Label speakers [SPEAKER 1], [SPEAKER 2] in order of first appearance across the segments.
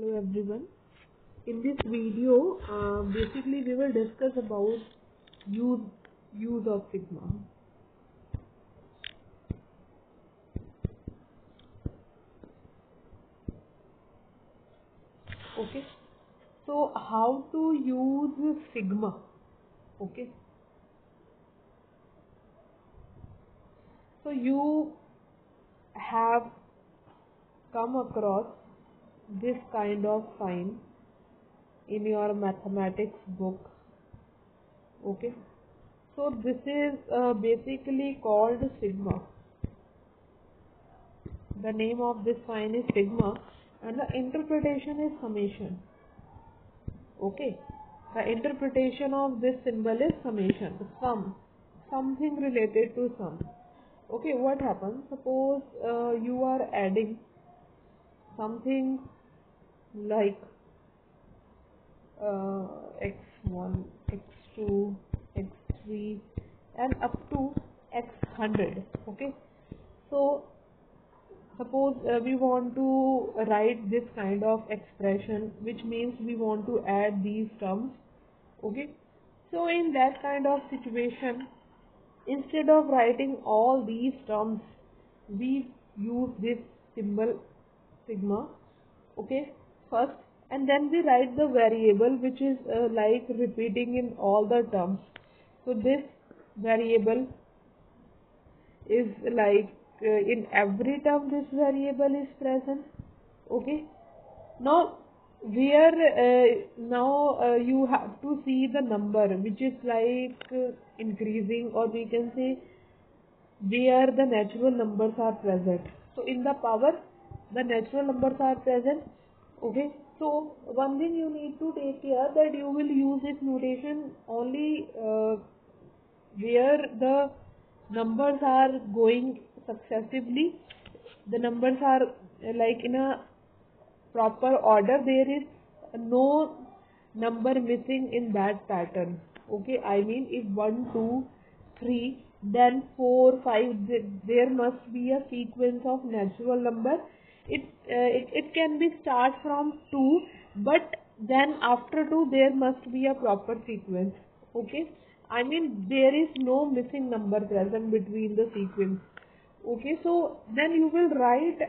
[SPEAKER 1] Hello everyone. In this video, basically we will discuss about use of sigma. Okay. So how to use sigma? Okay. So you have come across this kind of sign in your mathematics book. Okay. So this is basically called sigma. The name of this sign is sigma and the interpretation is summation. Okay. The interpretation of this symbol is summation, sum, something related to sum. Okay, what happens? Suppose you are adding something like x1, x2, x3 and up to x100. Okay, so suppose we want to write this kind of expression, which means we want to add these terms. Okay, so in that kind of situation, instead of writing all these terms, we use this symbol sigma. Okay, first, and then we write the variable which is like repeating in all the terms. So this variable is like in every term this variable is present. Okay, now you have to see the number which is like increasing, or we can say where the natural numbers are present. So in the power the natural numbers are present. Okay, so one thing you need to take care that you will use this notation only where the numbers are going successively, the numbers are like in a proper order, there is no number missing in that pattern. Okay, I mean if 1 2 3 then 4 5, there must be a sequence of natural number. It can be start from 2, but then after 2 there must be a proper sequence. Okay, I mean there is no missing number present between the sequence. Okay, so then you will write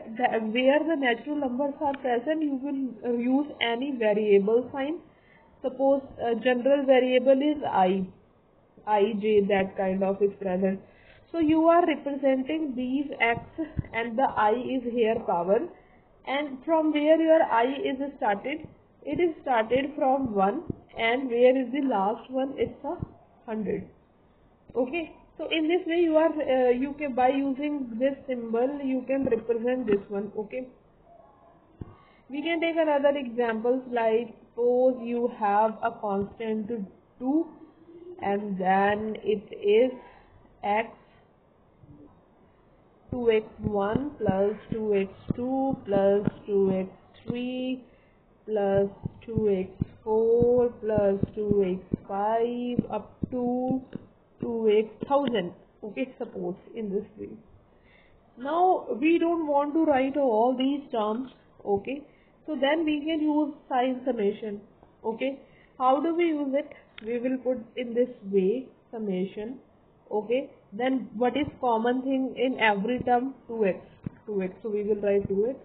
[SPEAKER 1] where the natural numbers are present, you will use any variable sign. Suppose general variable is j, that kind of is present. So you are representing these x and the I is here power, and from where your I is started, it is started from 1, and where is the last one? It's 100. Okay, so in this way you can, by using this symbol you can represent this one. Okay, we can take another examples, like suppose you have a constant 2 and then it is x 2x1 plus 2x2 plus 2x3 plus 2x4 plus 2x5 up to 2x1000. Okay, suppose in this way. Now we don't want to write all these terms. Okay, so then we can use sign summation. Okay, how do we use it? We will put in this way summation. Okay, then what is common thing in every term? 2x. So we will write 2x.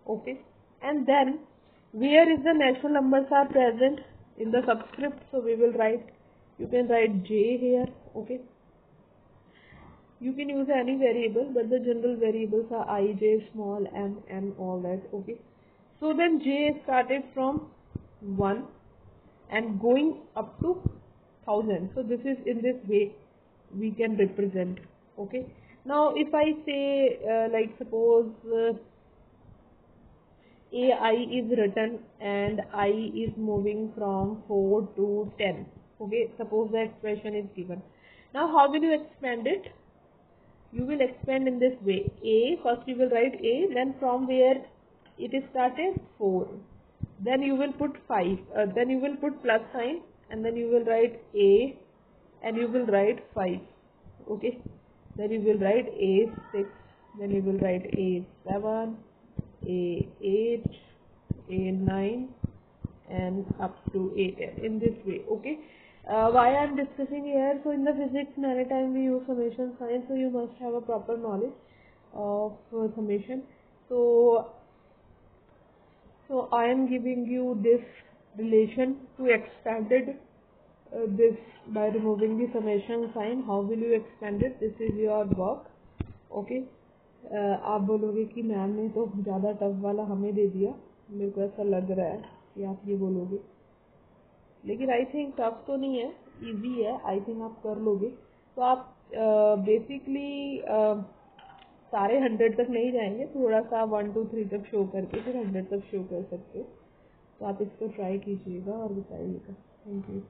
[SPEAKER 1] Okay, and then where is the natural numbers are present? In the subscript. So we will write, you can write j here. Okay, you can use any variable, but the general variables are I, j, small m, and all that. Okay, so then j started from 1 and going up to 1000. So this is in this way we can represent. Okay, now if I say like suppose ai is written and I is moving from 4 to 10. Okay, suppose the expression is given. Now how will you expand it? You will expand in this way. A, first you will write A, then from where it is started 4, then you will put 5, then you will put plus sign, and then you will write A and you will write 5. Okay, then you will write A6, then you will write A7, A8, 9 and up to 8 in this way. Okay, why I am discussing here? So in the physics maritime we use summation sign, so you must have a proper knowledge of summation. So I am giving you this relation to expanded this by removing the summation sign. How will you expand it? This is your work. Okay, आप बोलोगे कि ma'am ने तो ज़्यादा tough वाला हमें दे दिया, मेरे को ऐसा लग रहा है कि आप ये बोलोगे, लेकिन आई थिंक टफ तो नहीं है, इजी है, आई थिंक आप कर लोगे। तो आप बेसिकली सारे 100 तक नहीं जाएंगे, थोड़ा सा 1 2 3 तक शो करके फिर 100 तक शो कर सकते हो। तो आप इसको ट्राई कीजिएगा और बताइएगा। Thank you.